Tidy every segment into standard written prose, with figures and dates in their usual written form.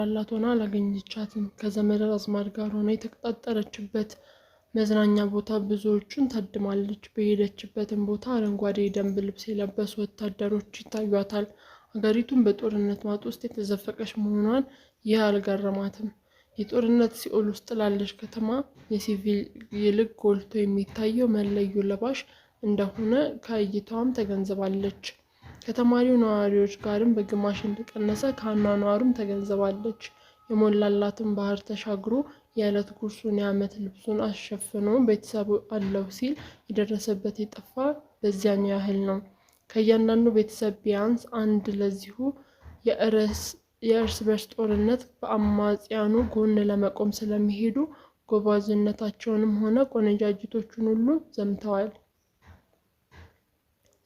ያላት ሆና አላገኘቻትም። ከዘመድ አዝማድ ጋር ሆና የተቀጣጠረችበት መዝናኛ ቦታ ብዙዎቹን ታድማለች። በሄደችበትም ቦታ አረንጓዴ የደንብ ልብስ የለበሱ ወታደሮች ይታዩታል። አገሪቱን በጦርነት ማጥ ውስጥ የተዘፈቀች መሆኗን ይህ አልገረማትም። የጦርነት ሲኦል ውስጥ ላለች ከተማ የሲቪል ይልቅ ጎልቶ የሚታየው መለዮ ለባሽ እንደሆነ ከእይታዋም ተገንዝባለች። ከተማሪው ነዋሪዎች ጋርም በግማሽ እንደቀነሰ ከአኗኗሩም ተገንዝባለች። የሞላላትን ባህር ተሻግሮ የዕለት ጉርሱን የዓመት ልብሱን አሸፍኖ ቤተሰብ አለው ሲል የደረሰበት የጠፋ በዚያን ያህል ነው። ከእያንዳንዱ ቤተሰብ ቢያንስ አንድ ለዚሁ የእርስ በርስ ጦርነት በአማጽያኑ ጎን ለመቆም ስለሚሄዱ ጎበዝነታቸውንም ሆነ ቆነጃጅቶቹን ሁሉ ዘምተዋል።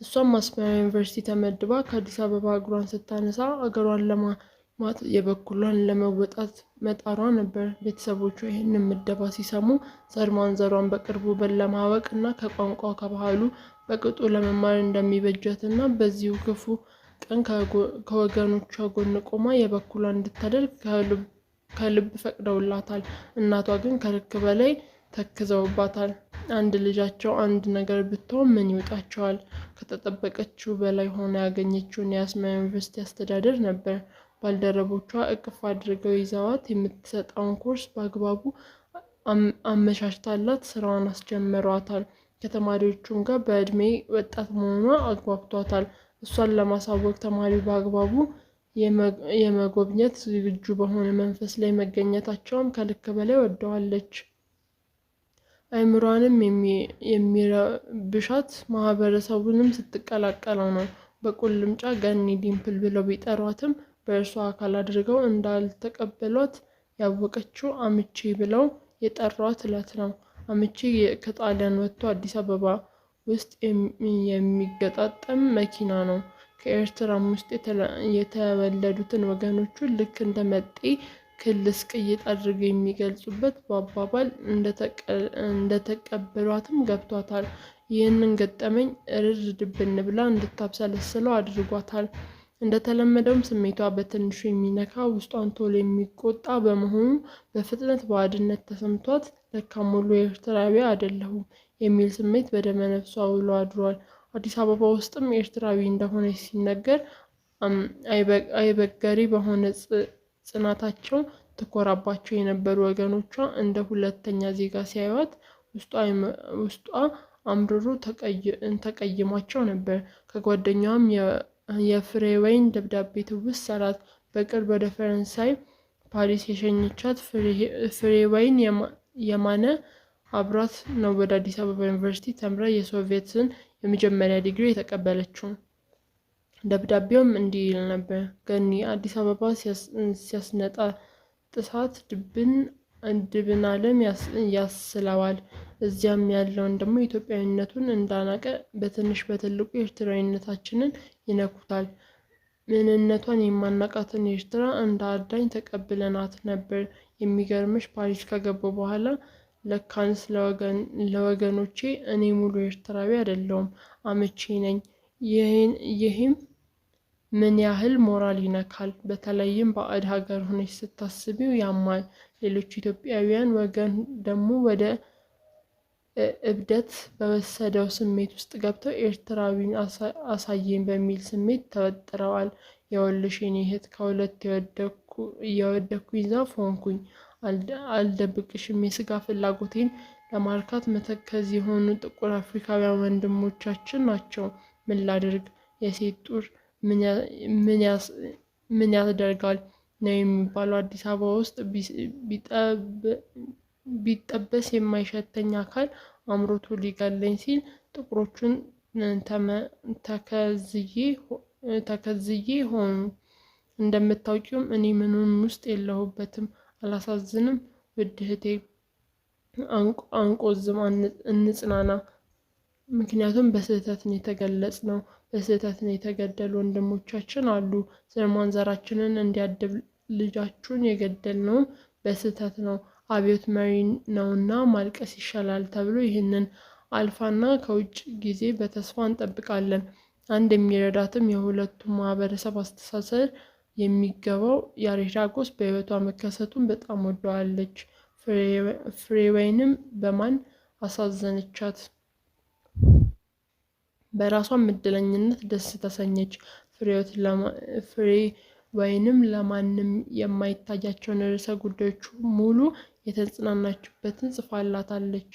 እሷም አስመራ ዩኒቨርሲቲ ተመድባ ከአዲስ አበባ እግሯን ስታነሳ አገሯን ለማማት የበኩሏን ለመወጣት መጣሯ ነበር። ቤተሰቦቿ ይህንን ምደባ ሲሰሙ ዘር ማንዘሯን በቅርቡ ለማወቅ እና ከቋንቋ ከባህሉ በቅጡ ለመማር እንደሚበጃትና በዚሁ ክፉ ቀን ከወገኖቿ ጎን ቆማ የበኩሏን እንድታደርግ ከልብ ፈቅደውላታል። እናቷ ግን ከልክ በላይ ተክዘውባታል። አንድ ልጃቸው አንድ ነገር ብትሆን ምን ይውጣቸዋል? ከተጠበቀችው በላይ ሆነ ያገኘችውን የአስመራ ዩኒቨርሲቲ አስተዳደር ነበር። ባልደረቦቿ እቅፍ አድርገው ይዘዋት የምትሰጠውን ኮርስ በአግባቡ አመቻችታላት ስራዋን አስጀምሯታል። ከተማሪዎቹም ጋር በእድሜ ወጣት መሆኗ አግባብቷታል። እሷን ለማሳወቅ ተማሪው በአግባቡ የመጎብኘት ዝግጁ በሆነ መንፈስ ላይ መገኘታቸውም ከልክ በላይ ወደዋለች። አይምሯንም የሚረብሻት ማህበረሰቡንም ስትቀላቀለው ነው። በቁልምጫ ገኒ ዲምፕል ብለው ቢጠሯትም በእርሷ አካል አድርገው እንዳልተቀበሏት ያወቀችው አምቼ ብለው የጠሯት ዕለት ነው። አምቼ ከጣሊያን ወጥቶ አዲስ አበባ ውስጥ የሚገጣጠም መኪና ነው። ከኤርትራም ውስጥ የተወለዱትን ወገኖቹን ልክ እንደ መጤ ክልስ ቅይጥ አድርገው የሚገልጹበት በአባባል እንደተቀበሏትም ገብቷታል። ይህንን ገጠመኝ እርር ድብን ብላ እንድታብሰለስለው አድርጓታል። እንደተለመደውም ስሜቷ በትንሹ የሚነካ ውስጧን ቶሎ የሚቆጣ በመሆኑ በፍጥነት ባዕድነት ተሰምቷት ለካ ሙሉ ኤርትራዊ አይደለሁም የሚል ስሜት በደመ ነፍሷ ውሎ አድሯል። አዲስ አበባ ውስጥም ኤርትራዊ እንደሆነች ሲነገር አይበገሪ በሆነ ጽናታቸው ትኮራባቸው የነበሩ ወገኖቿ እንደ ሁለተኛ ዜጋ ሲያዩት ውስጧ አምርሮ ተቀይሟቸው ነበር። ከጓደኛዋም የፍሬወይን ደብዳቤ ትውስ አላት። በቅርብ ወደ ፈረንሳይ ፓሪስ የሸኘቻት ፍሬወይን የማነ አብራት ነው ወደ አዲስ አበባ ዩኒቨርሲቲ ተምራ የሶቪየትን የመጀመሪያ ዲግሪ የተቀበለችው። ደብዳቤውም እንዲህ ይል ነበር። ገኒ አዲስ አበባ ሲያስነጣ ጥሳት ድብን ዓለም ያስለዋል። እዚያም ያለውን ደግሞ ኢትዮጵያዊነቱን እንዳናቀ በትንሽ በትልቁ ኤርትራዊነታችንን ይነኩታል። ምንነቷን የማናቃትን ኤርትራ እንደ አዳኝ ተቀብለናት ነበር። የሚገርምሽ ፓሪስ ከገባሁ በኋላ ለካንስ ለወገኖቼ እኔ ሙሉ ኤርትራዊ አይደለሁም አምቼ ነኝ። ይህም ምን ያህል ሞራል ይነካል። በተለይም ባዕድ ሀገር ሆነች ስታስቢው ያማል። ሌሎች ኢትዮጵያውያን ወገን ደግሞ ወደ እብደት በወሰደው ስሜት ውስጥ ገብተው ኤርትራዊን አሳየኝ በሚል ስሜት ተወጥረዋል። የወልሽ የኔ እህት ከሁለት የወደኩኝ ዛፍ ሆንኩኝ። አልደብቅሽም የስጋ ፍላጎቴን ለማርካት መተከዝ የሆኑ ጥቁር አፍሪካውያን ወንድሞቻችን ናቸው። ምን ላድርግ? የሴት ጡር ምን ያስደርጋል ነው የሚባለው። አዲስ አበባ ውስጥ ቢጠበስ የማይሸተኝ አካል አምሮቱ ሊገለኝ ሲል ጥቁሮቹን ተከዝዬ ሆኑ። እንደምታውቂውም እኔ ምንም ውስጥ የለሁበትም። አላሳዝንም ውድ እህቴ? አንቆዝም፣ እንጽናና። ምክንያቱም በስህተት ነው የተገለጽነው። በስህተት ነው የተገደሉ ወንድሞቻችን አሉ። ዘር ማንዘራችንን እንዲያድብ ልጃችሁን የገደልነውም በስህተት ነው። አብዮት መሪ ነውና ማልቀስ ይሻላል ተብሎ ይህንን አልፋና ከውጭ ጊዜ በተስፋ እንጠብቃለን። አንድ የሚረዳትም የሁለቱም ማህበረሰብ አስተሳሰር የሚገባው ያሬዳጎስ በሕይወቷ መከሰቱን በጣም ወደዋለች። ፍሬወይንም በማን አሳዘነቻት? በራሷም እድለኝነት ደስ ተሰኘች። ፍሬወይንም ለማንም የማይታያቸውን ርዕሰ ጉዳዮች ሙሉ የተጽናናችበትን ጽፋላታለች።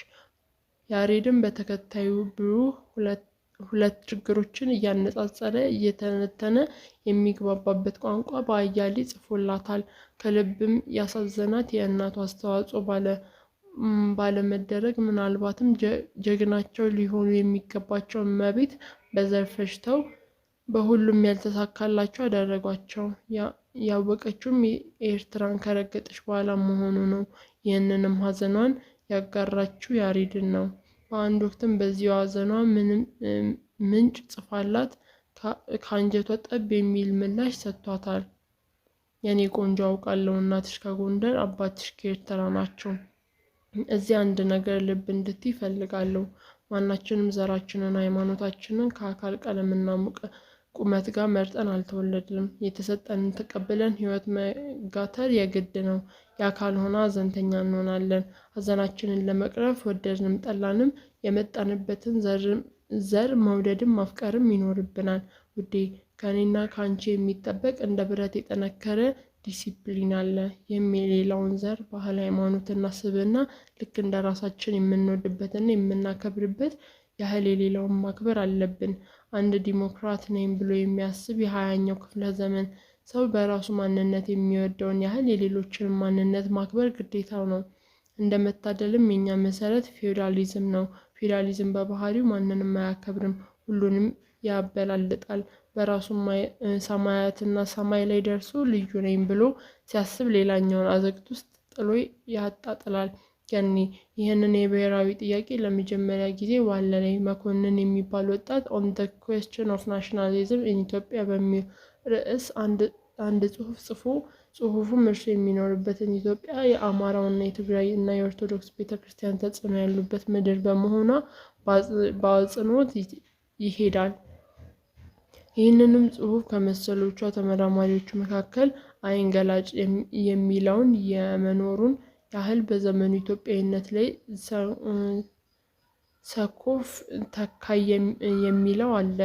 ያሬድም በተከታዩ ብሩህ ሁለት ችግሮችን እያነጻጸረ እየተነተነ የሚግባባበት ቋንቋ በአያሌ ጽፎላታል። ከልብም ያሳዘናት የእናቱ አስተዋጽኦ ባለመደረግ ምናልባትም ጀግናቸው ሊሆኑ የሚገባቸው እመቤት በዘር ፈጅተው በሁሉም ያልተሳካላቸው አደረጓቸው። ያወቀችውም ኤርትራን ከረገጠች በኋላ መሆኑ ነው። ይህንንም ሀዘኗን ያጋራችው ያሬድን ነው። በአንድ ወቅትም በዚሁ ሀዘኗ ምንጭ ጽፋላት ከአንጀቷ ጠብ የሚል ምላሽ ሰጥቷታል። የኔ ቆንጆ አውቃለሁ፣ እናትሽ ከጎንደር አባትሽ ከኤርትራ ናቸው። እዚህ አንድ ነገር ልብ እንድትይ እፈልጋለሁ። ማናችንም ዘራችንን፣ ሃይማኖታችንን ከአካል ቀለምና ቁመት ጋር መርጠን አልተወለድንም። የተሰጠንን ተቀብለን ህይወት መጋተር የግድ ነው። ያ ካልሆነ ሀዘንተኛ እንሆናለን። ሀዘናችንን ለመቅረፍ ወደድንም ጠላንም የመጣንበትን ዘር መውደድም ማፍቀርም ይኖርብናል። ውዴ፣ ከኔና ከአንቺ የሚጠበቅ እንደ ብረት የጠነከረ ዲሲፕሊን አለ። የሌላውን ዘር ባህል፣ ሃይማኖትና ስብዕና ልክ እንደ ራሳችን የምንወድበትና የምናከብርበት ያህል የሌላውን ማክበር አለብን። አንድ ዲሞክራት ነኝ ብሎ የሚያስብ የ20ኛው ክፍለ ዘመን ሰው በራሱ ማንነት የሚወደውን ያህል የሌሎችን ማንነት ማክበር ግዴታው ነው። እንደመታደልም የኛ መሰረት ፊውዳሊዝም ነው። ፊውዳሊዝም በባህሪው ማንንም አያከብርም፣ ሁሉንም ያበላልጣል። በራሱ ሰማያትና ሰማይ ላይ ደርሶ ልዩ ነኝ ብሎ ሲያስብ ሌላኛውን አዘቅት ውስጥ ጥሎ ያጣጥላል። ገኒ ይህንን የብሔራዊ ጥያቄ ለመጀመሪያ ጊዜ ዋለላይ መኮንን የሚባል ወጣት ኦን ዘ ኩዌስችን ኦፍ ናሽናሊዝም ኢን ኢትዮጵያ በሚል ርዕስ አንድ ጽሑፍ ጽፎ ጽሑፉም እርሱ የሚኖርበትን ኢትዮጵያ የአማራውና የትግራይ እና የኦርቶዶክስ ቤተክርስቲያን ተጽዕኖ ያሉበት ምድር በመሆኗ በአጽንኦት ይሄዳል። ይህንንም ጽሑፍ ከመሰሎቿ ተመራማሪዎች መካከል አይን ገላጭ የሚለውን የመኖሩን ያህል በዘመኑ ኢትዮጵያዊነት ላይ ሰኮፍ ተካይ የሚለው አለ።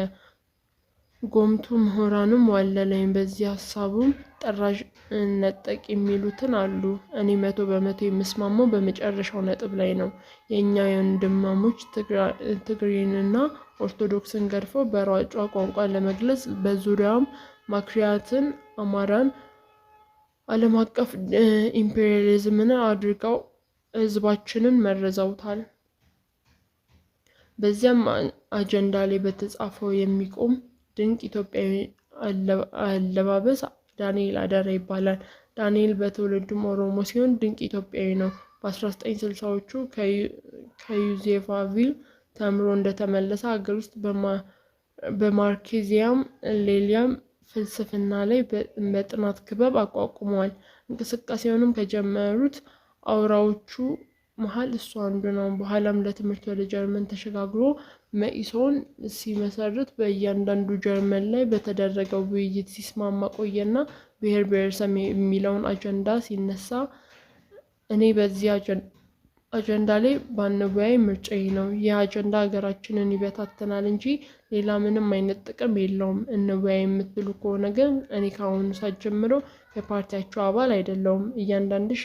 ጎምቱ ምሁራንም ዋለላይም በዚህ ሀሳቡም ጠራዥ ነጠቅ የሚሉትን አሉ። እኔ 100% የምስማማው በመጨረሻው ነጥብ ላይ ነው። የእኛ የወንድማሞች ትግሬንና ኦርቶዶክስን ገርፈው በሯጯ ቋንቋ ለመግለጽ በዙሪያውም ማክሪያትን፣ አማራን፣ ዓለም አቀፍ ኢምፔሪያሊዝምን አድርገው ህዝባችንን መርዘውታል። በዚያም አጀንዳ ላይ በተጻፈው የሚቆም ድንቅ ኢትዮጵያዊ አለባበስ ዳንኤል አደራ ይባላል። ዳንኤል በትውልዱም ኦሮሞ ሲሆን ድንቅ ኢትዮጵያዊ ነው። በ1960ዎቹ ከዩዜፋቪል ተምሮ እንደተመለሰ ሀገር ውስጥ በማርክሲዝም ሌኒኒዝም ፍልስፍና ላይ በጥናት ክበብ አቋቁሟል። እንቅስቃሴውንም ከጀመሩት አውራዎቹ መሀል እሱ አንዱ ነው። በኋላም ለትምህርት ወደ ጀርመን ተሸጋግሮ መኢሶን ሲመሰርት በእያንዳንዱ ጀርመን ላይ በተደረገው ውይይት ሲስማማ ቆየና ብሔር ብሔረሰብ የሚለውን አጀንዳ ሲነሳ እኔ በዚህ አጀንዳ ላይ ባንወያይ ምርጫዬ ነው። ይህ አጀንዳ ሀገራችንን ይበታተናል እንጂ ሌላ ምንም አይነት ጥቅም የለውም። እንወያይ የምትሉ ከሆነ ግን እኔ ከአሁኑ ሰዓት ጀምሮ የፓርቲያቸው አባል አይደለሁም። እያንዳንድሽ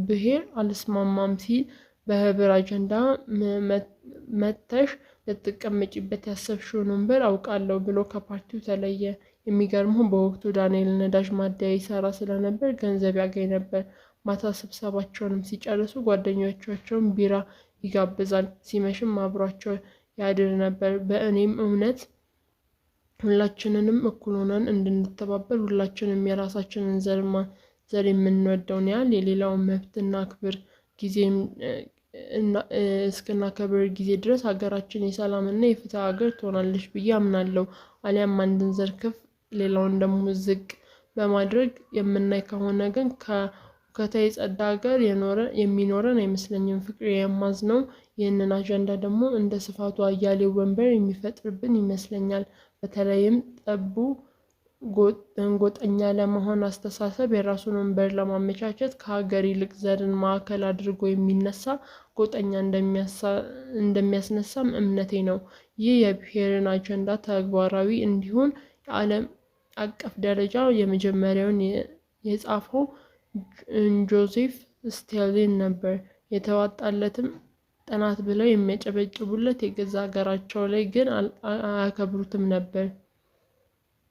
ብሔር አልስማማም ሲል በህብር አጀንዳ መተሽ ልትቀመጪበት ያሰብሽውን ወንበር አውቃለሁ ብሎ ከፓርቲው ተለየ። የሚገርመው በወቅቱ ዳንኤል ነዳጅ ማደያ ይሰራ ስለነበር ገንዘብ ያገኝ ነበር። ማታ ስብሰባቸውንም ሲጨርሱ ጓደኞቻቸውን ቢራ ይጋብዛል። ሲመሽም አብሯቸው ያድር ነበር። በእኔም እምነት ሁላችንንም እኩል ሆነን እንድንተባበር ሁላችንም የራሳችንን ዘር የምንወደውን ያህል የሌላውን መብትና ክብር ጊዜም እስክናከብር ጊዜ ድረስ ሀገራችን የሰላምና የፍትህ ሀገር ትሆናለች ብዬ አምናለሁ። አሊያም አንድን ዘር ከፍ ሌላውን ደግሞ ዝቅ በማድረግ የምናይ ከሆነ ግን ከሁከታ የጸዳ ሀገር የሚኖረን አይመስለኝም። ፍቅሬ የማዝነው ይህንን አጀንዳ ደግሞ እንደ ስፋቱ አያሌው ወንበር የሚፈጥርብን ይመስለኛል። በተለይም ጎጠኛ ለመሆን አስተሳሰብ የራሱን ወንበር ለማመቻቸት ከሀገር ይልቅ ዘርን ማዕከል አድርጎ የሚነሳ ጎጠኛ እንደሚያስነሳም እምነቴ ነው። ይህ የብሔርን አጀንዳ ተግባራዊ እንዲሆን የዓለም አቀፍ ደረጃ የመጀመሪያውን የጻፈው ጆዜፍ ስታሊን ነበር። የተዋጣለትም ጥናት ብለው የሚያጨበጭቡለት የገዛ ሀገራቸው ላይ ግን አያከብሩትም ነበር።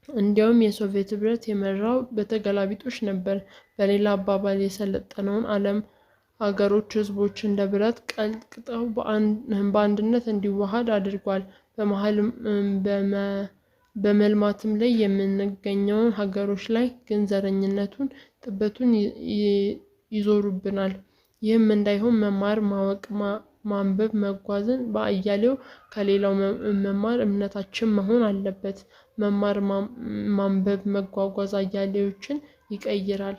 እንዲያውም የሶቪየት ህብረት የመራው በተገላቢጦሽ ነበር። በሌላ አባባል የሰለጠነውን ዓለም ሀገሮች ህዝቦች እንደ ብረት ቀልቅጠው በአንድነት እንዲዋሃድ አድርጓል። በመልማትም ላይ የምንገኘውን ሀገሮች ላይ ግን ዘረኝነቱን ጥበቱን ይዞሩብናል። ይህም እንዳይሆን መማር ማወቅ ማንበብ መጓዝን በአያሌው ከሌላው መማር እምነታችን መሆን አለበት። መማር ማንበብ መጓጓዝ አያሌዎችን ይቀይራል።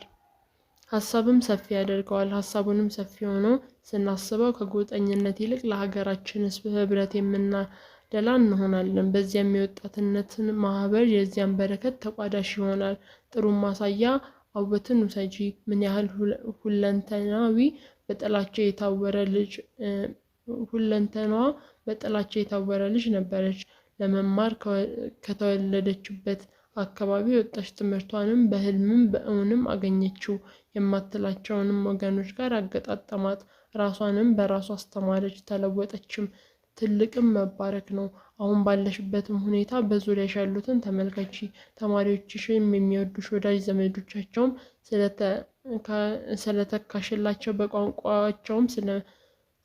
ሀሳብም ሰፊ ያደርገዋል። ሀሳቡንም ሰፊ ሆኖ ስናስበው ከጎጠኝነት ይልቅ ለሀገራችን ህዝብ ህብረት የምናደላ እንሆናለን። በዚያም የወጣትነትን ማህበር የዚያን በረከት ተቋዳሽ ይሆናል። ጥሩ ማሳያ አውበትን ውሰጂ። ምን ያህል ሁለንተናዋ በጥላቻ የታወረ ልጅ ነበረች። ለመማር ከተወለደችበት አካባቢ ወጣች። ትምህርቷንም በህልምም በእውንም አገኘችው። የማትላቸውንም ወገኖች ጋር አገጣጠማት። ራሷንም በራሷ አስተማረች፣ ተለወጠችም። ትልቅም መባረክ ነው። አሁን ባለሽበትም ሁኔታ በዙሪያሽ ያሉትን ተመልከቺ። ተማሪዎችሽም የሚወዱሽ፣ ወዳጅ ዘመዶቻቸውም ስለተካሽላቸው፣ በቋንቋቸውም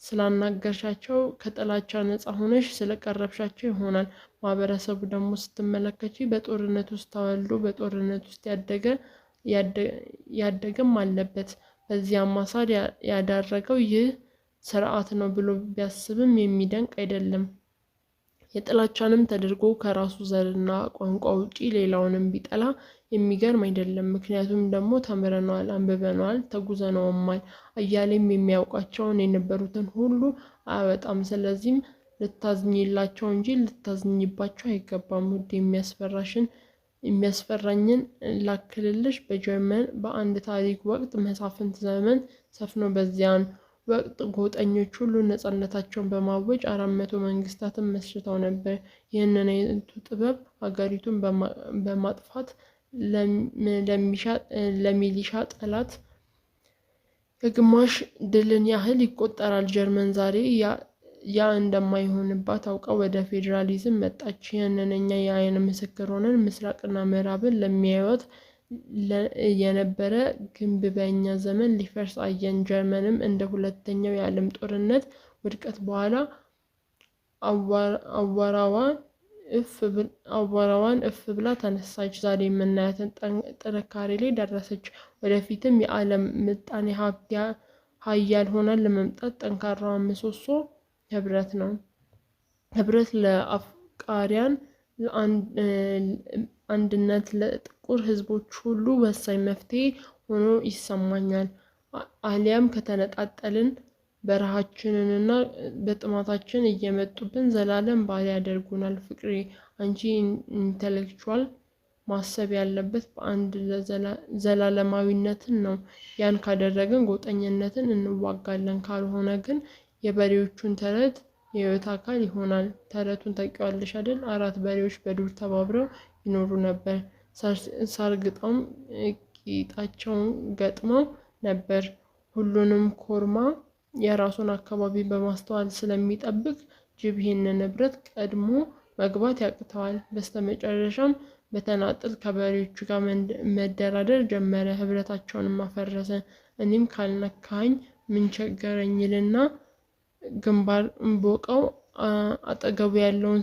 ስላናገርሻቸው፣ ከጥላቻ ነፃ ሆነሽ ስለቀረብሻቸው ይሆናል። ማህበረሰቡ ደግሞ ስትመለከቺ በጦርነት ውስጥ ተወልዶ በጦርነት ውስጥ ያደገም አለበት። በዚያም ማሳድ ያዳረገው ይህ ስርዓት ነው ብሎ ቢያስብም የሚደንቅ አይደለም። የጥላቻንም ተደርጎ ከራሱ ዘርና ቋንቋ ውጪ ሌላውንም ቢጠላ የሚገርም አይደለም። ምክንያቱም ደግሞ ተምረነዋል፣ አንብበነዋል፣ ተጉዘነውማል። አያሌም የሚያውቃቸውን የነበሩትን ሁሉ አያወጣም። ስለዚህም ልታዝኝላቸው እንጂ ልታዝኝባቸው አይገባም። ውድ የሚያስፈራኝን ላክልልሽ። በጀርመን በአንድ ታሪክ ወቅት መሳፍንት ዘመን ሰፍኖ በዚያን ወቅት ጎጠኞች ሁሉ ነፃነታቸውን በማወጅ 400 መንግስታትን መስርተው ነበር። ይህንን አይነቱ ጥበብ ሀገሪቱን በማጥፋት ለሚሊሻ ጠላት የግማሽ ድልን ያህል ይቆጠራል። ጀርመን ዛሬ ያ እንደማይሆንባት አውቃ ወደ ፌዴራሊዝም መጣች። ይህንን እኛ የአይን ምስክር ሆነን ምስራቅና ምዕራብን ለሚያዩት የነበረ ግንብ በእኛ ዘመን ሊፈርስ አየን። ጀርመንም እንደ ሁለተኛው የዓለም ጦርነት ውድቀት በኋላ አቧራዋን እፍ ብላ ተነሳች። ዛሬ የምናያትን ጥንካሬ ላይ ደረሰች። ወደፊትም የዓለም ምጣኔ ሀብት ሀያል ሆና ለመምጣት ጠንካራዋ ምሰሶ ህብረት ነው። ህብረት ለአፍቃሪያን አንድነት፣ ለጥቁር ህዝቦች ሁሉ ወሳኝ መፍትሄ ሆኖ ይሰማኛል። አሊያም ከተነጣጠልን በረሃችንንና በጥማታችን እየመጡብን ዘላለም ባሪያ ያደርጉናል። ፍቅሬ፣ አንቺ ኢንተሌክቹዋል ማሰብ ያለበት በአንድ ዘላለማዊነትን ነው። ያን ካደረግን ጎጠኝነትን እንዋጋለን። ካልሆነ ግን የበሬዎቹን ተረት የህይወት አካል ይሆናል። ተረቱን ታውቂዋለሽ አይደል? 4 በሬዎች በዱር ተባብረው ይኖሩ ነበር። ሳርግጠውም ቂጣቸውን ገጥመው ነበር። ሁሉንም ኮርማ የራሱን አካባቢ በማስተዋል ስለሚጠብቅ ጅብ ይህንን ህብረት ቀድሞ መግባት ያቅተዋል። በስተመጨረሻም በተናጥል ከበሬዎቹ ጋር መደራደር ጀመረ። ህብረታቸውንም አፈረሰ። እኔም ካልነካኝ ምን ቸገረኝ ይልና ግንባር ቦቀው አጠገቡ ያለውን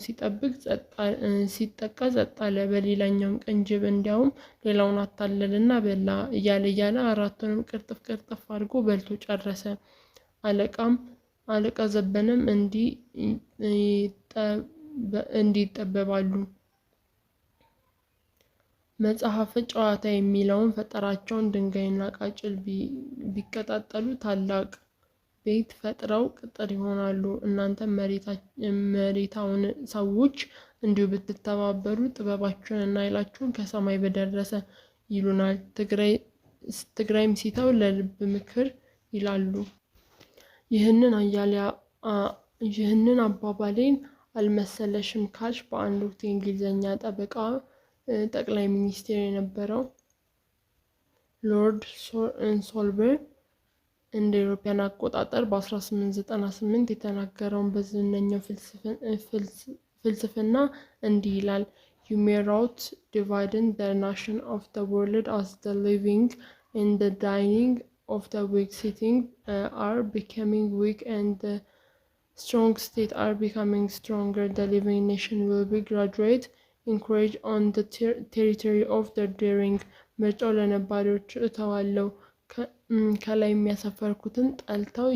ሲጠቃ ጸጥ አለ። በሌላኛው ቀን ጅብ እንዲያውም ሌላውን አታለልና በላ። እያለ 4ቱንም ቅርጥፍ አድርጎ በልቶ ጨረሰ። አለቃ ዘበነም እንዲጠበባሉ። መጽሐፈ ጨዋታ የሚለውን ፈጠራቸውን ድንጋይና ቃጭል ቢቀጣጠሉ ታላቅ ቤት ፈጥረው ቅጥር ይሆናሉ። እናንተ መሬታውን ሰዎች እንዲሁ ብትተባበሩ ጥበባችሁንና ኃይላችሁን ከሰማይ በደረሰ ይሉናል። ትግራይም ሲተው ለልብ ምክር ይላሉ። ይህንን አባባሌን አልመሰለሽም ካልሽ በአንድ ወቅት የእንግሊዝኛ ጠቅላይ ሚኒስቴር የነበረው ሎርድ ሶልበርን እንደ አውሮፓውያን አቆጣጠር በ1898 የተናገረውን በዝነኛው ፍልስፍና እንዲህ ይላል። You may rout dividing the nation of the world as the living and the dying of the weak sitting are becoming weak and the strong state are becoming stronger. The living nation will be graduate encouraged on the territory of the daring. ምርጫው ለነባሪዎች እተዋለሁ። ከላይ የሚያሰፈርኩትን ጠልተው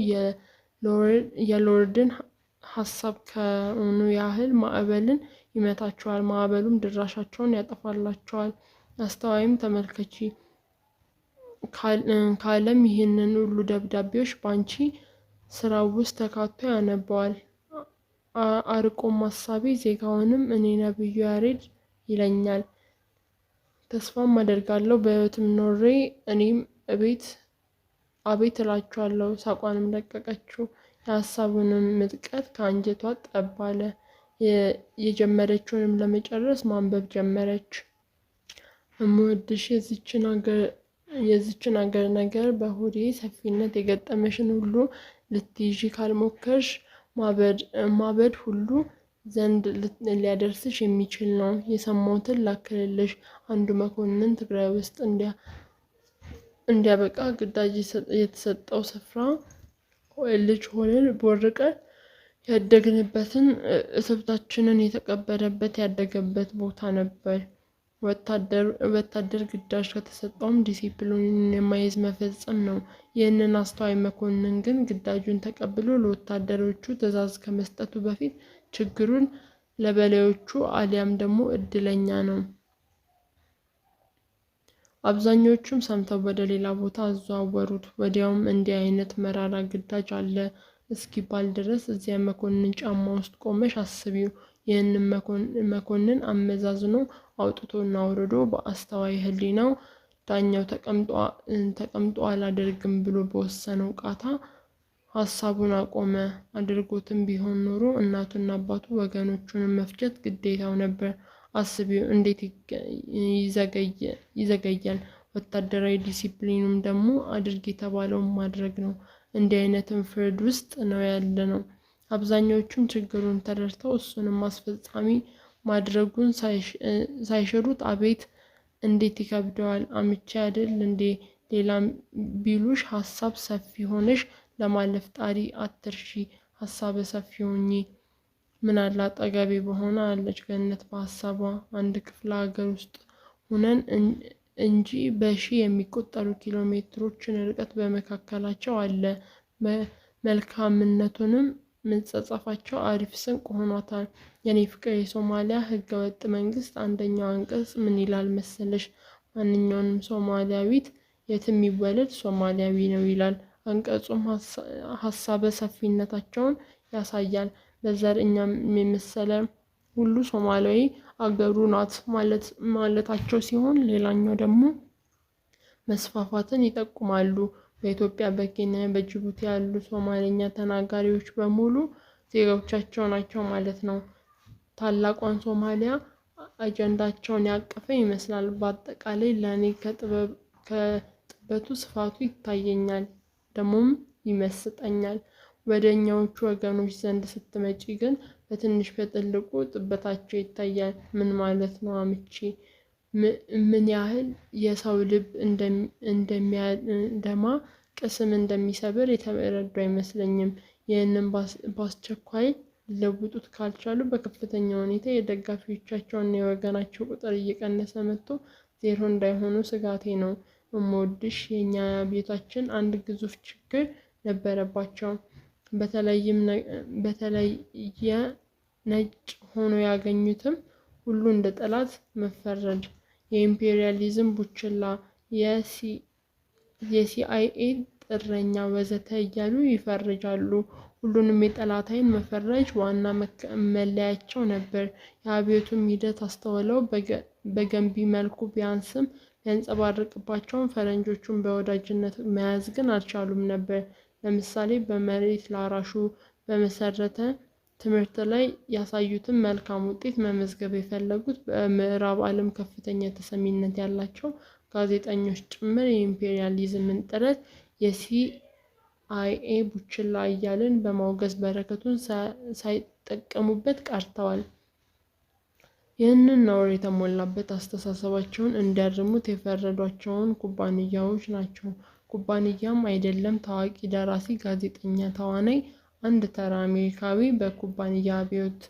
የሎርድን ሀሳብ ከሆኑ ያህል ማዕበልን ይመታቸዋል፣ ማዕበሉም ድራሻቸውን ያጠፋላቸዋል። አስተዋይም ተመልከቺ ካለም ይህንን ሁሉ ደብዳቤዎች ባንቺ ስራው ውስጥ ተካቶ ያነባዋል። አርቆም አሳቢ ዜጋውንም እኔ ነብዩ ያሬድ ይለኛል። ተስፋም አደርጋለሁ በህይወትም ኖሬ እኔም አቤት እላችኋለሁ። ሳቋንም ለቀቀችው። የሀሳቡንም ምጥቀት ከአንጀቷ ጠብ አለ። የጀመረችውንም ለመጨረስ ማንበብ ጀመረች። እምወድሽ የዚችን ሀገር ነገር በሆዴ ሰፊነት የገጠመሽን ሁሉ ልትይዢ ካልሞከርሽ ማበድ ሁሉ ዘንድ ሊያደርስሽ የሚችል ነው። የሰማሁትን ላክልልሽ። አንዱ መኮንን ትግራይ ውስጥ እንዲያበቃ ግዳጅ የተሰጠው ስፍራ ልጅ ሆነን ቦርቀን ያደግንበትን እትብታችንን የተቀበረበት ያደገበት ቦታ ነበር። ወታደር ግዳጅ ከተሰጠውም ዲሲፕሊኑን የማይዝ መፈጸም ነው። ይህንን አስተዋይ መኮንን ግን ግዳጁን ተቀብሎ ለወታደሮቹ ትዕዛዝ ከመስጠቱ በፊት ችግሩን ለበላዮቹ አሊያም ደግሞ እድለኛ ነው። አብዛኞቹም ሰምተው ወደ ሌላ ቦታ አዘዋወሩት። ወዲያውም እንዲህ አይነት መራራ ግዳጅ አለ እስኪባል ድረስ እዚያ መኮንን ጫማ ውስጥ ቆመሽ አስቢው። ይህንን መኮንን አመዛዝኖ አውጥቶና አውርዶ በአስተዋይ ሕሊናው ዳኛው ተቀምጦ አላደርግም ብሎ በወሰነው ቃታ ሀሳቡን አቆመ። አድርጎትም ቢሆን ኖሮ እናቱና አባቱ ወገኖቹንም መፍጀት ግዴታው ነበር። አስቢው እንዴት ይዘገያል። ወታደራዊ ዲሲፕሊኑም ደግሞ አድርግ የተባለውን ማድረግ ነው። እንዲህ አይነትም ፍርድ ውስጥ ነው ያለነው። አብዛኞቹም ችግሩን ተረድተው እሱንም አስፈጻሚ ማድረጉን ሳይሽሩት አቤት እንዴት ይከብደዋል፣ አምቼ አይደል እንዴ ሌላም ቢሉሽ ሀሳብ ሰፊ ሆነሽ ለማለፍ ጣሪ አትርሺ። ሀሳበ ሰፊ ሆኚ ምናለ አጠገቤ በሆነ አለች ገነት በሀሳቧ። አንድ ክፍለ ሀገር ውስጥ ሆነን እንጂ በሺ የሚቆጠሩ ኪሎ ሜትሮችን ርቀት በመካከላቸው አለ። መልካምነቱንም መጸጸፋቸው አሪፍ ስንቅ ሆኗታል። የኔ ፍቅር የሶማሊያ ህገወጥ መንግስት አንደኛው አንቀጽ ምን ይላል መሰለሽ? ማንኛውንም ሶማሊያዊት የትም ይወለድ ሶማሊያዊ ነው ይላል። አንቀጹም ሀሳበ ሰፊነታቸውን ያሳያል። በዘር እኛም የመሰለ ሁሉ ሶማሊያዊ አገሩ ናት ማለታቸው ሲሆን፣ ሌላኛው ደግሞ መስፋፋትን ይጠቁማሉ። በኢትዮጵያ፣ በኬንያ፣ በጅቡቲ ያሉ ሶማሌኛ ተናጋሪዎች በሙሉ ዜጎቻቸው ናቸው ማለት ነው። ታላቋን ሶማሊያ አጀንዳቸውን ያቀፈ ይመስላል። በአጠቃላይ ለእኔ ከጥበቱ ስፋቱ ይታየኛል፣ ደሞም ይመስጠኛል። ወደ እኛዎቹ ወገኖች ዘንድ ስትመጪ ግን በትንሽ በትልቁ ጥበታቸው ይታያል። ምን ማለት ነው አምቼ? ምን ያህል የሰው ልብ እንደሚያደማ ቅስም እንደሚሰብር የተረዱ አይመስለኝም። ይህንን በአስቸኳይ ሊለውጡት ካልቻሉ በከፍተኛ ሁኔታ የደጋፊዎቻቸውና የወገናቸው ቁጥር እየቀነሰ መጥቶ ዜሮ እንዳይሆኑ ስጋቴ ነው። እምወድሽ የእኛ ቤታችን አንድ ግዙፍ ችግር ነበረባቸው። በተለየ ነጭ ሆኖ ያገኙትም ሁሉ እንደ ጠላት መፈረጅ። የኢምፔሪያሊዝም ቡችላ፣ የሲአይኤ እረኛ ወዘተ እያሉ ይፈርጃሉ። ሁሉንም የጠላት ዓይን መፈረጅ ዋና መለያቸው ነበር። የአብዮቱም ሂደት አስተውለው በገንቢ መልኩ ቢያንስም ቢያንጸባርቅባቸውም ፈረንጆቹን በወዳጅነት መያዝ ግን አልቻሉም ነበር። ለምሳሌ በመሬት ላራሹ በመሰረተ ትምህርት ላይ ያሳዩትን መልካም ውጤት መመዝገብ የፈለጉት በምዕራብ ዓለም ከፍተኛ ተሰሚነት ያላቸው ጋዜጠኞች ጭምር የኢምፔሪያሊዝምን ጥረት የሲአይኤ ቡችላ እያልን በማውገዝ በረከቱን ሳይጠቀሙበት ቀርተዋል። ይህንን ነውር የተሞላበት አስተሳሰባቸውን እንዲያርሙት የፈረዷቸውን ኩባንያዎች ናቸው። ኩባንያም አይደለም ታዋቂ ደራሲ፣ ጋዜጠኛ፣ ተዋናይ፣ አንድ ተራ አሜሪካዊ በኩባንያ አብዮት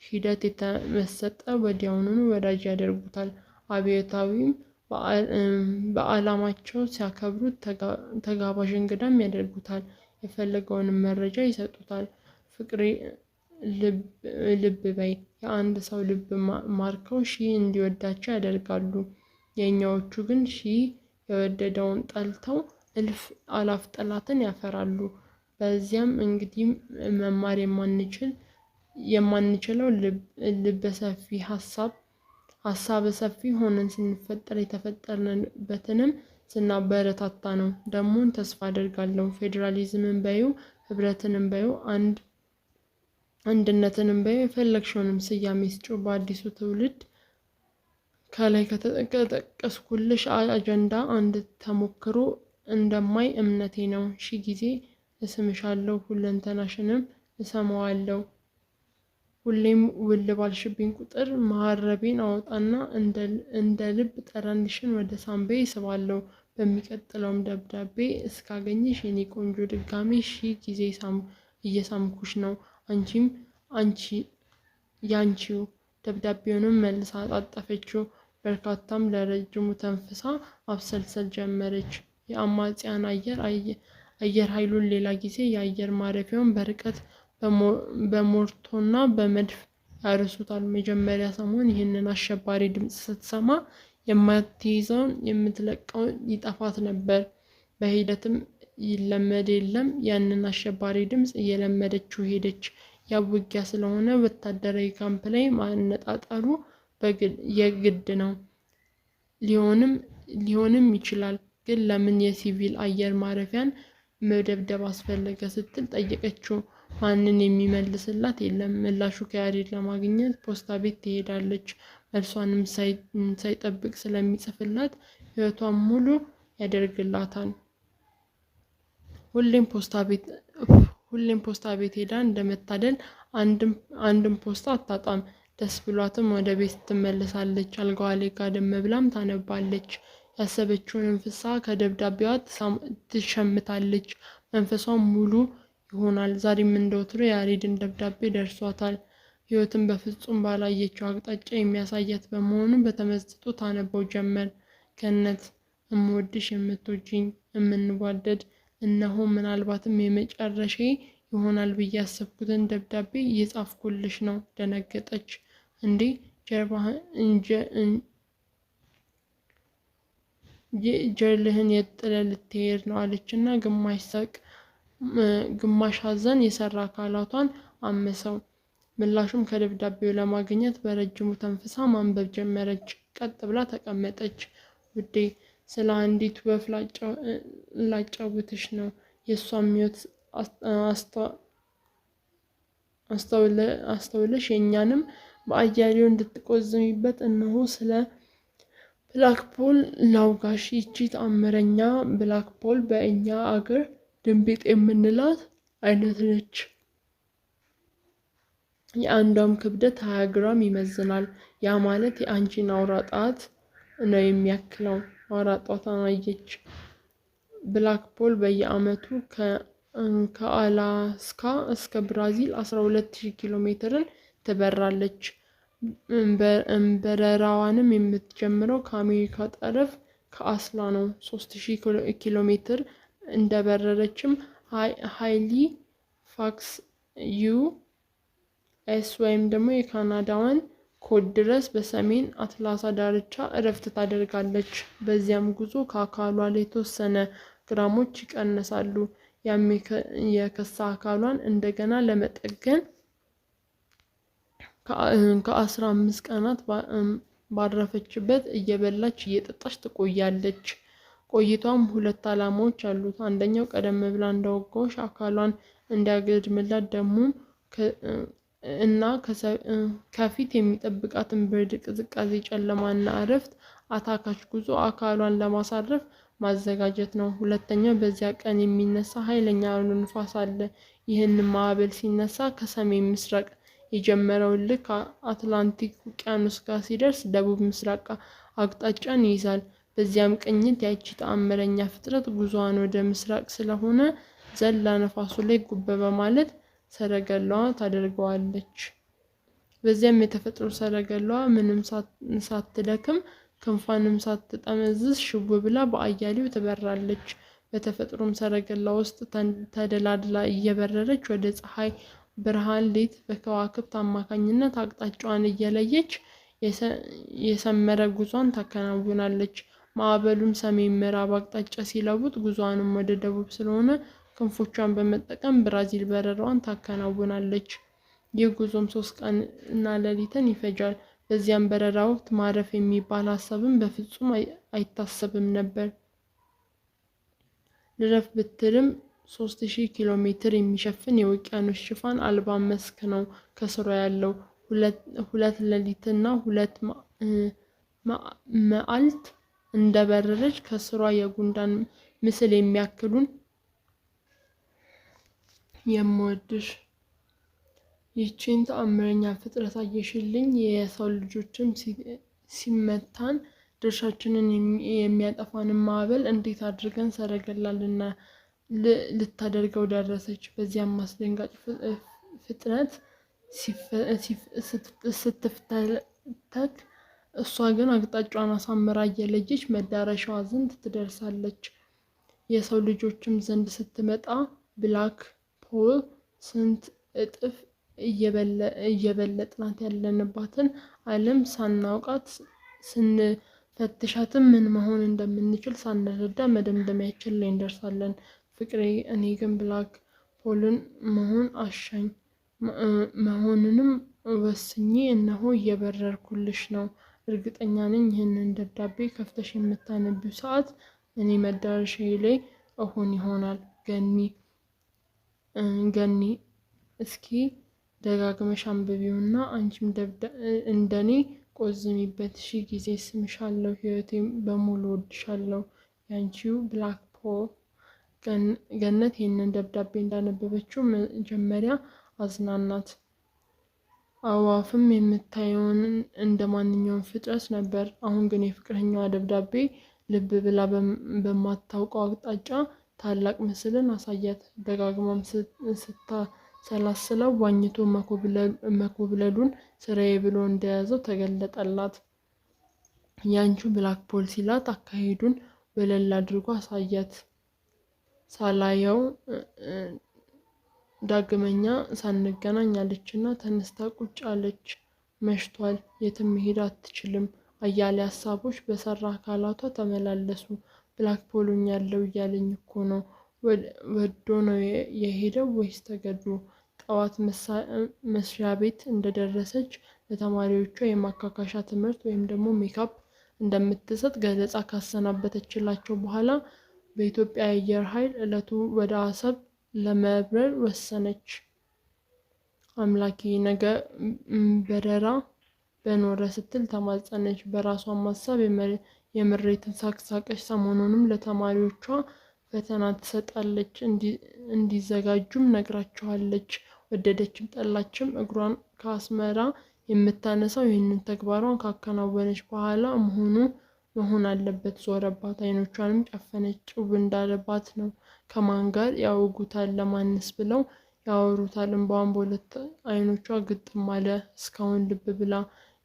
ሂደት የተመሰጠ ወዲያውኑ ወዳጅ ያደርጉታል። አብዮታዊም በዓላማቸው ሲያከብሩት ተጋባዥ እንግዳም ያደርጉታል። የፈለገውንም መረጃ ይሰጡታል። ፍቅሬ ልብ በይ የአንድ ሰው ልብ ማርከው ሺህ እንዲወዳቸው ያደርጋሉ። የእኛዎቹ ግን ሺህ የወደደውን ጠልተው እልፍ አላፍ ጠላትን ያፈራሉ። በዚያም እንግዲህ መማር የማንችለው ልበሰፊ ሀሳበ ሰፊ ሆነን ስንፈጠር የተፈጠርንበትንም ስናበረታታ ነው። ደሞን ተስፋ አደርጋለሁ ፌዴራሊዝምን በዩ ህብረትንም በዩ አንድነትንም በዩ የፈለግሽውንም ስያሜ ስጪው በአዲሱ ትውልድ ከላይ ከተጠቀስኩልሽ አጀንዳ አንድ ተሞክሮ እንደማይ እምነቴ ነው። ሺህ ጊዜ እስምሻለሁ ሁለንተናሽንም እሰማዋለሁ። ሁሌም ውል ባልሽብኝ ቁጥር መሀረቤን አወጣና እንደ ልብ ጠረንሽን ወደ ሳምቤ ስባለሁ። በሚቀጥለውም ደብዳቤ እስካገኝሽ የኔ ቆንጆ ድጋሜ ሺህ ጊዜ እየሳምኩሽ ነው። አንቺም ያንቺው። ደብዳቤውንም መልሳ አጣጠፈችው። በርካታም ለረጅሙ ተንፍሳ ማብሰልሰል ጀመረች። የአማጽያን አየር ኃይሉን ሌላ ጊዜ የአየር ማረፊያውን በርቀት በሞርቶና በመድፍ ያርሱታል። መጀመሪያ ሰሞን ይህንን አሸባሪ ድምፅ ስትሰማ የማትይዘውን የምትለቀውን ይጠፋት ነበር። በሂደትም ይለመድ የለም ያንን አሸባሪ ድምፅ እየለመደችው ሄደች። ያ ውጊያ ስለሆነ ወታደራዊ ካምፕ ላይ ማነጣጠሩ የግድ ነው። ሊሆንም ይችላል። ግን ለምን የሲቪል አየር ማረፊያን መደብደብ አስፈለገ ስትል ጠየቀችው። ማንን የሚመልስላት የለም። ምላሹ ከያሬድ ለማግኘት ፖስታ ቤት ትሄዳለች። መልሷንም ሳይጠብቅ ስለሚጽፍላት ሕይወቷን ሙሉ ያደርግላታል። ሁሌም ፖስታ ቤት ሄዳ እንደመታደል አንድም ፖስታ አታጣም። ደስ ብሏትም ወደ ቤት ትመለሳለች። አልጋዋ ላይ ጋደም ብላም ታነባለች። ያሰበችውንም ፍስሐ ከደብዳቤዋ ትሸምታለች። መንፈሷም ሙሉ ይሆናል። ዛሬም እንደወትሮ የያሬድን ደብዳቤ ደርሷታል። ሕይወትን በፍጹም ባላየችው አቅጣጫ የሚያሳያት በመሆኑ በተመስጦ ታነበው ጀመር። ገነት፣ እምወድሽ፣ የምትወጂኝ፣ የምንዋደድ እነሆ ምናልባትም የመጨረሻ ይሆናል ብዬ ያሰብኩትን ደብዳቤ እየጻፍኩልሽ ነው። ደነገጠች። እንዴ ጀርልህን የጥለህ ልትሄድ ነው አለችና ግማሽ ሳቅ ግማሽ ሐዘን የሰራ አካላቷን አመሰው። ምላሹም ከደብዳቤው ለማግኘት በረጅሙ ተንፍሳ ማንበብ ጀመረች። ቀጥ ብላ ተቀመጠች። ውዴ፣ ስለ አንዲት ወፍ ላጫውትሽ ነው። የእሷም ሕይወት አስተውለሽ የእኛንም በአያሌው እንድትቆዝሚበት እነሆ ስለ ብላክፖል ላውጋሽ። ይቺ ተአምረኛ ብላክፖል በእኛ አገር ድንቢጥ የምንላት አይነት ነች። የአንዷም ክብደት 20 ግራም ይመዝናል። ያ ማለት የአንቺን አውራ ጣት ነው የሚያክለው። አውራ ጣቷን አየች። ብላክፖል በየዓመቱ ከአላስካ እስከ ብራዚል 12000 ኪሎ ሜትርን ትበራለች። በረራዋንም የምትጀምረው ከአሜሪካ ጠረፍ ከአስላ ነው። 3000 ኪሎ ሜትር እንደበረረችም ሃይሊ ፋክስ ዩኤስ ወይም ደግሞ የካናዳዋን ኮድ ድረስ በሰሜን አትላሳ ዳርቻ እረፍት ታደርጋለች። በዚያም ጉዞ ከአካሏ ላይ የተወሰነ ግራሞች ይቀንሳሉ። ያም የከሳ አካሏን እንደገና ለመጠገን ከ15 ቀናት ባረፈችበት እየበላች እየጠጣች ትቆያለች። ቆይቷም 2 ዓላማዎች አሉት። አንደኛው ቀደም ብላ እንዳወጋዎች አካሏን እንዲያገድምላት ደግሞ እና ከፊት የሚጠብቃትን ብርድ፣ ቅዝቃዜ፣ ጨለማና እረፍት አታካች ጉዞ አካሏን ለማሳረፍ ማዘጋጀት ነው። ሁለተኛው በዚያ ቀን የሚነሳ ኃይለኛ አውሎ ንፋስ አለ። ይህንን ማዕበል ሲነሳ ከሰሜን ምስራቅ የጀመረው ልክ አትላንቲክ ውቅያኖስ ጋር ሲደርስ ደቡብ ምስራቅ አቅጣጫን ይይዛል። በዚያም ቅኝት ያቺ ተአምረኛ ፍጥረት ጉዞዋን ወደ ምስራቅ ስለሆነ ዘላ ነፋሱ ላይ ጉብ በማለት ሰረገላዋ ታደርገዋለች። በዚያም የተፈጥሮ ሰረገላዋ ምንም ሳትደክም ክንፏንም ሳትጠመዝዝ ሽው ብላ በአያሌው ትበራለች። በተፈጥሮም ሰረገላ ውስጥ ተደላድላ እየበረረች ወደ ፀሐይ ብርሃን ሌት በከዋክብት አማካኝነት አቅጣጫዋን እየለየች የሰመረ ጉዟን ታከናውናለች። ማዕበሉም ሰሜን ምዕራብ አቅጣጫ ሲለውጥ ጉዟንም ወደ ደቡብ ስለሆነ ክንፎቿን በመጠቀም ብራዚል በረራዋን ታከናውናለች። ይህ ጉዞም 3 ቀን እና ሌሊትን ይፈጃል። በዚያም በረራ ወቅት ማረፍ የሚባል ሀሳብም በፍጹም አይታሰብም ነበር። ልረፍ ብትልም 3000 ኪሎ ሜትር የሚሸፍን የውቅያኖስ ሽፋን አልባ መስክ ነው ከስሯ ያለው። 2 ሌሊትና 2 መዓልት እንደበረረች ከስሯ የጉንዳን ምስል የሚያክሉን የምወድሽ ይህችን ተአምረኛ ፍጥረት አየሽልኝ። የሰው ልጆችም ሲመታን ድርሻችንን የሚያጠፋንን ማዕበል እንዴት አድርገን ሰረገላልና ልታደርገው ደረሰች። በዚያም አስደንጋጭ ፍጥነት ስትፍተክ እሷ ግን አቅጣጫዋን አሳምራ እየለየች መዳረሻዋ ዘንድ ትደርሳለች። የሰው ልጆችም ዘንድ ስትመጣ ብላክ ፖል ስንት እጥፍ እየበለጥናት ያለንባትን ዓለም ሳናውቃት ስንፈትሻትም ምን መሆን እንደምንችል ሳንረዳ መደምደሚያችን ላይ እንደርሳለን። ፍቅሬ፣ እኔ ግን ብላክ ፖልን መሆን አሻኝ። መሆንንም ወስኜ እነሆ እየበረርኩልሽ ነው። እርግጠኛ ነኝ ይህንን ደብዳቤ ከፍተሽ የምታነቢው ሰዓት እኔ መዳረሻዬ ላይ እሆን ይሆናል። ገኒ እስኪ ደጋግመሽ አንብቢውና አንቺም እንደኔ ቆዝሚበት። 1000 ጊዜ ስምሻለሁ፣ ህይወቴም በሙሉ ወድሻለሁ። ያንቺው ብላክ ፖል። ገነት ይህንን ደብዳቤ እንዳነበበችው መጀመሪያ አዝናናት። አዕዋፍም የምታየውን እንደ ማንኛውም ፍጥረት ነበር። አሁን ግን የፍቅረኛዋ ደብዳቤ ልብ ብላ በማታውቀው አቅጣጫ ታላቅ ምስልን አሳያት። ደጋግማም ስታሰላስለው ዋኝቶ መኮብለሉን ስራዬ ብሎ እንደያዘው ተገለጠላት። ያንቺው ብላክ ፖል ሲላት አካሄዱን ወለል አድርጎ አሳያት። ሳላየው ዳግመኛ ሳንገናኝ አለችና ተነስታ ቁጭ አለች። መሽቷል፣ የትም መሄድ አትችልም። አያሌ ሀሳቦች በሰራ አካላቷ ተመላለሱ። ብላክ ፖሉኝ ያለው እያለኝ እኮ ነው። ወዶ ነው የሄደው ወይስ ተገዶ? ጠዋት መስሪያ ቤት እንደደረሰች ለተማሪዎቿ የማካካሻ ትምህርት ወይም ደግሞ ሜካፕ እንደምትሰጥ ገለጻ ካሰናበተችላቸው በኋላ በኢትዮጵያ አየር ኃይል ዕለቱ ወደ አሰብ ለመብረር ወሰነች። አምላኬ ነገ በረራ በኖረ ስትል ተማጸነች። በራሷም ሀሳብ የምሬትን ሳቅሳቀች። ሰሞኑንም ለተማሪዎቿ ፈተና ትሰጣለች፣ እንዲዘጋጁም ነግራቸዋለች። ወደደችም ጠላችም እግሯን ከአስመራ የምታነሳው ይህንን ተግባሯን ካከናወነች በኋላ መሆን አለበት። ዞረባት፣ አይኖቿንም ጨፈነች። ጭው እንዳለባት ነው። ከማን ጋር ያወጉታል? ለማንስ ብለው ያወሩታል? እንባዋን በሁለት አይኖቿ ግጥም አለ። እስካሁን ልብ ብላ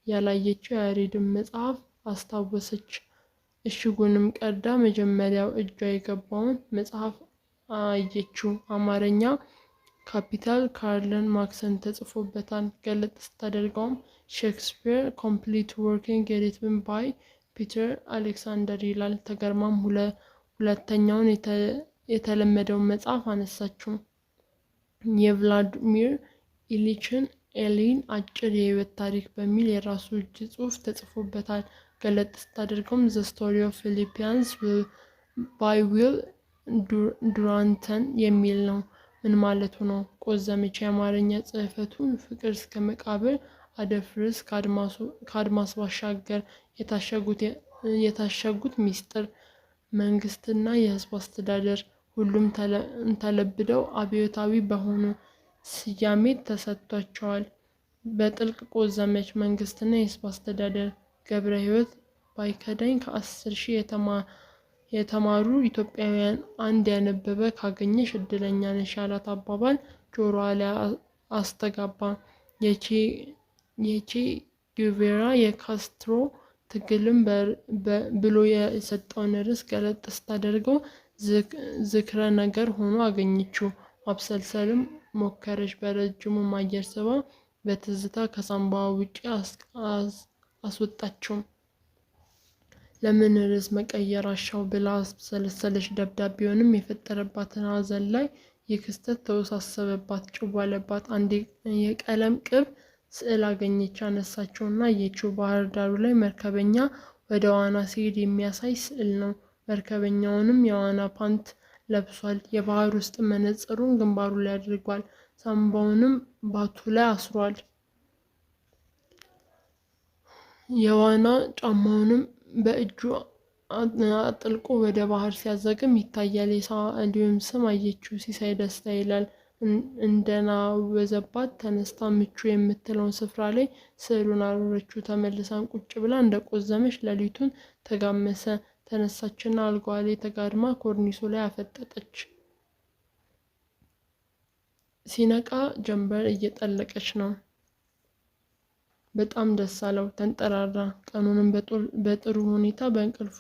ያላየችው የያሬድን መጽሐፍ አስታወሰች። እሽጉንም ቀዳ መጀመሪያው እጇ የገባውን መጽሐፍ አየችው። አማርኛ ካፒታል ካርል ማርክስን ተጽፎበታል። ገለጥ ስታደርገውም ሼክስፒር ኮምፕሊት ወርኪንግ ሪትም ባይ ፒተር አሌክሳንደር ይላል። ተገርማም ሁለተኛውን የተለመደውን መጽሐፍ አነሳችው። የቭላድሚር ኢሊችን ሌኒን አጭር የህይወት ታሪክ በሚል የራሱ እጅ ጽሑፍ ተጽፎበታል። ገለጥ ስታደርገውም ዘ ስቶሪ ኦፍ ፊሊፒያንስ ባይ ዊል ዱራንተን የሚል ነው። ምን ማለቱ ነው? ቆዘመች። የአማርኛ ጽሕፈቱ ፍቅር እስከ መቃብር፣ አደፍርስ፣ ከአድማስ ባሻገር፣ የታሸጉት ሚስጥር፣ መንግስትና የህዝብ አስተዳደር ሁሉም ተለብደው አብዮታዊ በሆኑ ስያሜ ተሰጥቷቸዋል። በጥልቅ ቆዘመች። መንግስትና የህዝብ አስተዳደር ገብረ ሕይወት ባይከዳኝ ከ10,000 የተማሩ ኢትዮጵያውያን አንድ ያነበበ ካገኘሽ እድለኛ ነሽ ያላት አባባል ጆሮዋ ላይ አስተጋባ። የቼ ጉቬራ የካስትሮ ትግልም ብሎ የሰጠውን ርዕስ ገለጥ ስታደርገው ዝክረ ነገር ሆኖ አገኘችው። ማብሰልሰልም ሞከረች። በረጅሙ አየር ስባ በትዝታ ከሳንባዋ ውጪ አስወጣችው። ለምን ርዕስ መቀየር አሻው ብላ አብሰለሰለች። ደብዳቤውንም የፈጠረባትን ሐዘን ላይ ይህ ክስተት ተወሳሰበባት፣ ጭው አለባት። አንድ የቀለም ቅብ ስዕል አገኘች። አነሳችውና አየችው። ባህር ዳሩ ላይ መርከበኛ ወደ ዋና ሲሄድ የሚያሳይ ስዕል ነው። መርከበኛውንም የዋና ፓንት ለብሷል። የባህር ውስጥ መነጽሩን ግንባሩ ላይ አድርጓል። ሳንባውንም ባቱ ላይ አስሯል። የዋና ጫማውንም በእጁ አጥልቆ ወደ ባህር ሲያዘግም ይታያል። የሰዓሊውን ስም አየችው። ሲሳይ ደስታ ይላል። እንደናወዘባት ተነስታ ምቹ የምትለውን ስፍራ ላይ ስዕሉን አኖረችው። ተመልሳም ቁጭ ብላ እንደቆዘመች ሌሊቱን ተጋመሰ። ተነሳችና አልጋዋ ላይ ተጋድማ ኮርኒሱ ላይ አፈጠጠች። ሲነቃ ጀንበር እየጠለቀች ነው። በጣም ደስ አለው። ተንጠራራ። ቀኑንም በጥሩ ሁኔታ በእንቅልፉ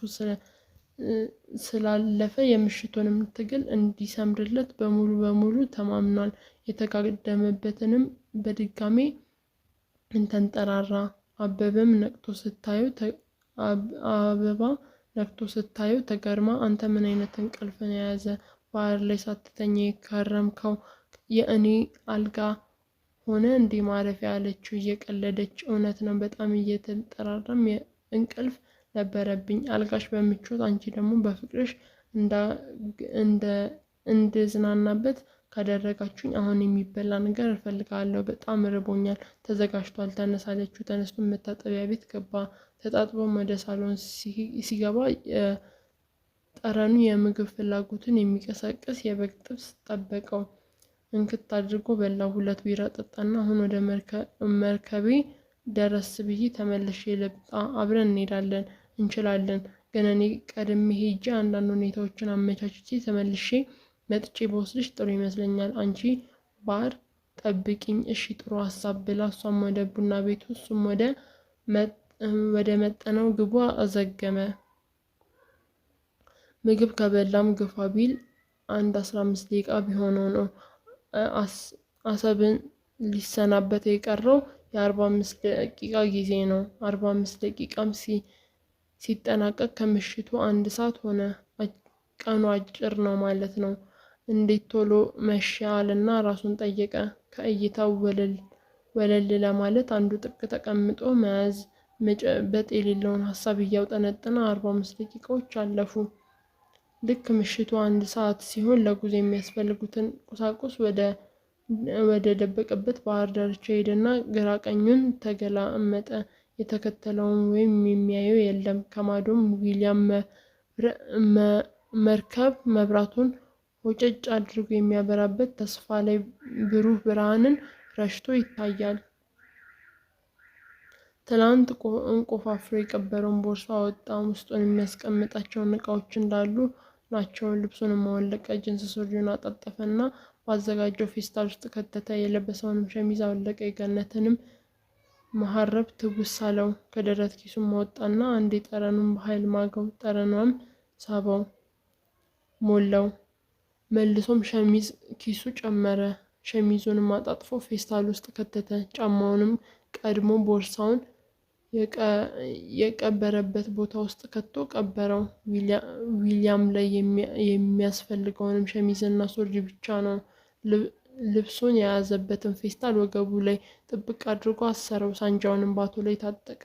ስላለፈ የምሽቱንም ትግል እንዲሰምርለት በሙሉ በሙሉ ተማምኗል። የተጋደመበትንም በድጋሜ ተንጠራራ። አበባ ነቅቶ ስታዩ ተገርማ አንተ ምን አይነት እንቅልፍ ነው የያዘ? ባህር ላይ ሳትተኛ የከረምከው የእኔ አልጋ ሆነ እንዲህ ማረፊያ አለችው እየቀለደች። እውነት ነው፣ በጣም እየተንጠራራም እንቅልፍ ነበረብኝ። አልጋሽ በምቾት አንቺ ደግሞ በፍቅርሽ እንድዝናናበት ካደረጋችሁኝ አሁን የሚበላ ነገር እፈልጋለሁ። በጣም ርቦኛል። ተዘጋጅቷል፣ ተነስ አለችው። ተነስቶ መታጠቢያ ቤት ገባ። ተጣጥቦም ወደ ሳሎን ሲገባ ጠረኑ የምግብ ፍላጎትን የሚቀሰቅስ የበግ ጥብስ ጠበቀው። እንክት አድርጎ በላው። 2 ቢራ ጠጣና አሁን ወደ መርከቤ ደረስ ብዬ ተመልሼ ልምጣ? አብረን እንችላለን፣ ግን እኔ ቀድሜ ሄጄ አንዳንድ ሁኔታዎችን አመቻችቼ ተመልሼ መጥቼ በወስድሽ ጥሩ ይመስለኛል። አንቺ ባር ጠብቂኝ። እሺ፣ ጥሩ ሀሳብ ብላ እሷም ወደ ቡና ቤቱ እሱም ወደ መጠነው ግቡ አዘገመ። ምግብ ከበላም ግፋ ቢል 15 ደቂቃ ቢሆነው ነው። አሰብን ሊሰናበት የቀረው የ45 ደቂቃ ጊዜ ነው። 45 ደቂቃም ሲጠናቀቅ ከምሽቱ 1 ሰዓት ሆነ። ቀኑ አጭር ነው ማለት ነው። እንዴት ቶሎ መሸ አለና ራሱን ጠየቀ። ከእይታው ወለል ለማለት አንዱ ጥግ ተቀምጦ መያዝ መጨበጥ የሌለውን ሀሳብ እያውጠነጠነ 45 ደቂቃዎች አለፉ። ልክ ምሽቱ 1 ሰዓት ሲሆን ለጉዞ የሚያስፈልጉትን ቁሳቁስ ወደ ደበቀበት ባህር ዳርቻ ሄደና ግራ ቀኙን ተገላመጠ። የተከተለውን ወይም የሚያየው የለም። ከማዶም ዊሊያም መርከብ መብራቱን ሆጨጭ አድርጎ የሚያበራበት ተስፋ ላይ ብሩህ ብርሃንን ረሽቶ ይታያል። ትላንት እንቆፋፍሮ የቀበረውን ቦርሳ አወጣ። ውስጡን የሚያስቀምጣቸውን እቃዎች እንዳሉ ናቸው። ልብሱን ማወለቀ። ጅንስ ሱሪውን አጣጠፈና ባዘጋጀው ፌስታል ውስጥ ከተተ። የለበሰውንም ሸሚዝ አወለቀ። የገነትንም መሀረብ ትውስ አለው። ከደረት ኪሱም ማወጣና አንዴ ጠረኑን በኃይል ማገው። ጠረኗም ሳበው፣ ሞላው። መልሶም ሸሚዝ ኪሱ ጨመረ። ሸሚዙንም አጣጥፎ ፌስታል ውስጥ ከተተ። ጫማውንም ቀድሞ ቦርሳውን የቀበረበት ቦታ ውስጥ ከቶ ቀበረው። ዊሊያም ላይ የሚያስፈልገውንም ሸሚዝና ሱሪ ብቻ ነው። ልብሱን የያዘበትን ፌስታል ወገቡ ላይ ጥብቅ አድርጎ አሰረው። ሳንጃውንም ባቱ ላይ ታጠቀ።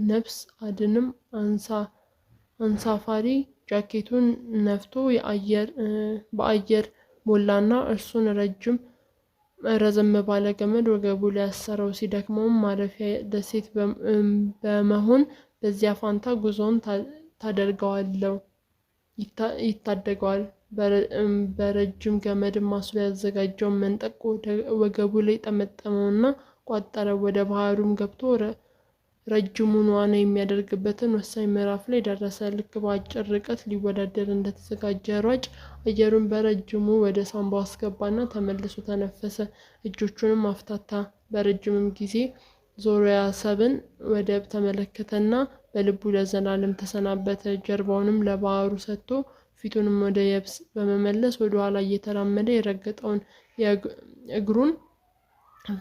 ነፍስ አድንም አንሳፋሪ ጃኬቱን ነፍቶ በአየር ሞላና እርሱን ረዘም ባለ ገመድ ወገቡ ላይ አሰረው። ሲደክመውም ማረፊያ ደሴት በመሆን በዚያ ፋንታ ጉዞውን ይታደገዋል። በረጅም ገመድ ማስሎ ያዘጋጀውን መንጠቆ ወገቡ ላይ ጠመጠመውና ቋጠረ። ወደ ባህሩም ገብቶ ረጅሙን ዋና የሚያደርግበትን ወሳኝ ምዕራፍ ላይ ደረሰ። ልክ በአጭር ርቀት ሊወዳደር እንደተዘጋጀ ሯጭ አየሩን በረጅሙ ወደ ሳንባው አስገባና ተመልሶ ተነፈሰ። እጆቹንም አፍታታ። በረጅምም ጊዜ ዞሮ የአሰብን ወደብ ተመለከተና በልቡ ለዘላለም ተሰናበተ። ጀርባውንም ለባህሩ ሰጥቶ ፊቱንም ወደ የብስ በመመለስ ወደ ኋላ እየተራመደ የረገጠውን እግሩን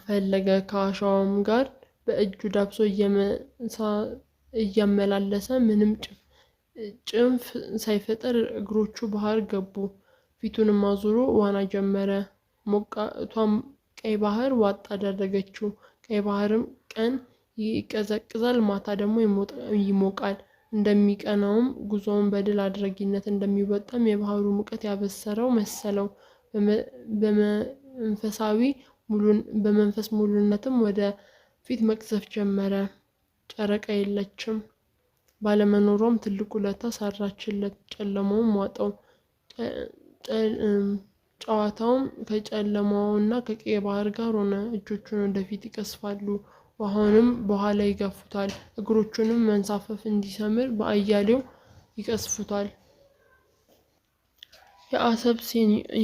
ፈለገ። ከአሸዋውም ጋር በእጁ ዳብሶ እያመላለሰ ምንም ጭንፍ ሳይፈጥር እግሮቹ ባህር ገቡ። ፊቱንም አዙሮ ዋና ጀመረ። ሞቃቷም ቀይ ባህር ዋጥ አደረገችው። ቀይ ባህርም ቀን ይቀዘቅዛል፣ ማታ ደግሞ ይሞቃል። እንደሚቀናውም ጉዞውን በድል አድራጊነት እንደሚወጣም የባህሩ ሙቀት ያበሰረው መሰለው። በመንፈስ ሙሉነትም ወደ ፊት መቅዘፍ ጀመረ። ጨረቃ የለችም። ባለመኖሯም ትልቅ ውለታ ሰራችለት። ጨለማውም ዋጠው። ጨዋታውም ከጨለማውና ከቀይ ባህር ጋር ሆነ። እጆቹን ወደፊት ይቀስፋሉ፣ ውሃውንም በኋላ ይገፉታል። እግሮቹንም መንሳፈፍ እንዲሰምር በአያሌው ይቀስፉታል።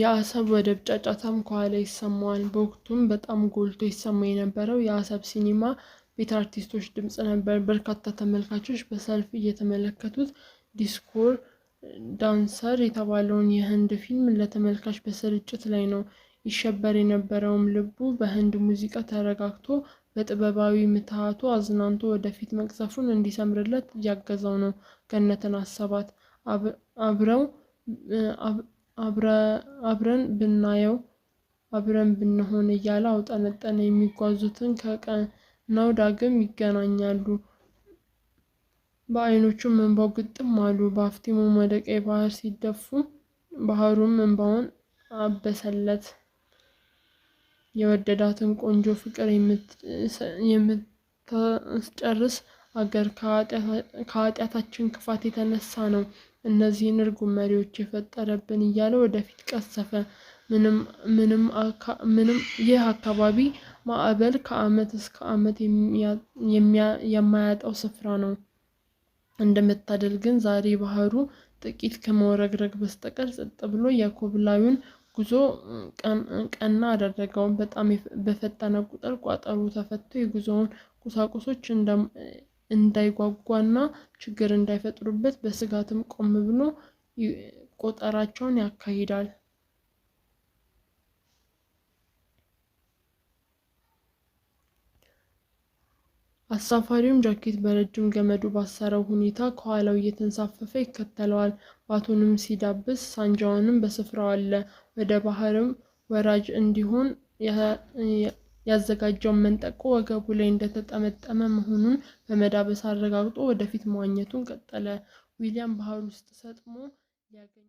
የአሰብ ወደብ ጫጫታም ከኋላ ይሰማዋል። በወቅቱም በጣም ጎልቶ ይሰማ የነበረው የአሰብ ሲኒማ ቤት አርቲስቶች ድምፅ ነበር። በርካታ ተመልካቾች በሰልፍ እየተመለከቱት ዲስኮር ዳንሰር የተባለውን የህንድ ፊልም ለተመልካች በስርጭት ላይ ነው። ይሸበር የነበረውም ልቡ በህንድ ሙዚቃ ተረጋግቶ በጥበባዊ ምትሃቱ አዝናንቶ ወደፊት መቅዘፉን እንዲሰምርለት እያገዘው ነው። ገነትን አሰባት። አብረን ብናየው አብረን ብንሆን እያለ አውጠነጠነ። የሚጓዙትን ከቀናው ዳግም ይገናኛሉ። በዓይኖቹም እንባው ግጥም አሉ። በአፍጢሙም ወደ ቀይ ባህር ሲደፉ ባህሩም እንባውን አበሰለት። የወደዳትን ቆንጆ ፍቅር የምታስጨርስ አገር ከኃጢአታችን ክፋት የተነሳ ነው እነዚህን እርጉም መሪዎች የፈጠረብን እያለ ወደፊት ቀሰፈ። ይህ አካባቢ ማዕበል ከዓመት እስከ ዓመት የማያጣው ስፍራ ነው። እንደምታደል ግን ዛሬ ባህሩ ጥቂት ከመውረግረግ በስተቀር ጸጥ ብሎ የኮብላዩን ጉዞ ቀና አደረገው። በጣም በፈጠነ ቁጥር ቋጠሩ ተፈቶ የጉዞውን ቁሳቁሶች እንዳይጓጓና ችግር እንዳይፈጥሩበት በስጋትም ቆም ብሎ ቆጠራቸውን ያካሂዳል። አሳፋሪውም ጃኬት በረጅም ገመዱ ባሰረው ሁኔታ ከኋላው እየተንሳፈፈ ይከተለዋል። ባቱንም ሲዳብስ ሳንጃውንም በስፍራው አለ። ወደ ባህርም ወራጅ እንዲሆን ያዘጋጀውን መንጠቆ ወገቡ ላይ እንደተጠመጠመ መሆኑን በመዳበስ አረጋግጦ ወደፊት መዋኘቱን ቀጠለ። ዊሊያም ባህር ውስጥ ሰጥሞ ሊያገኝ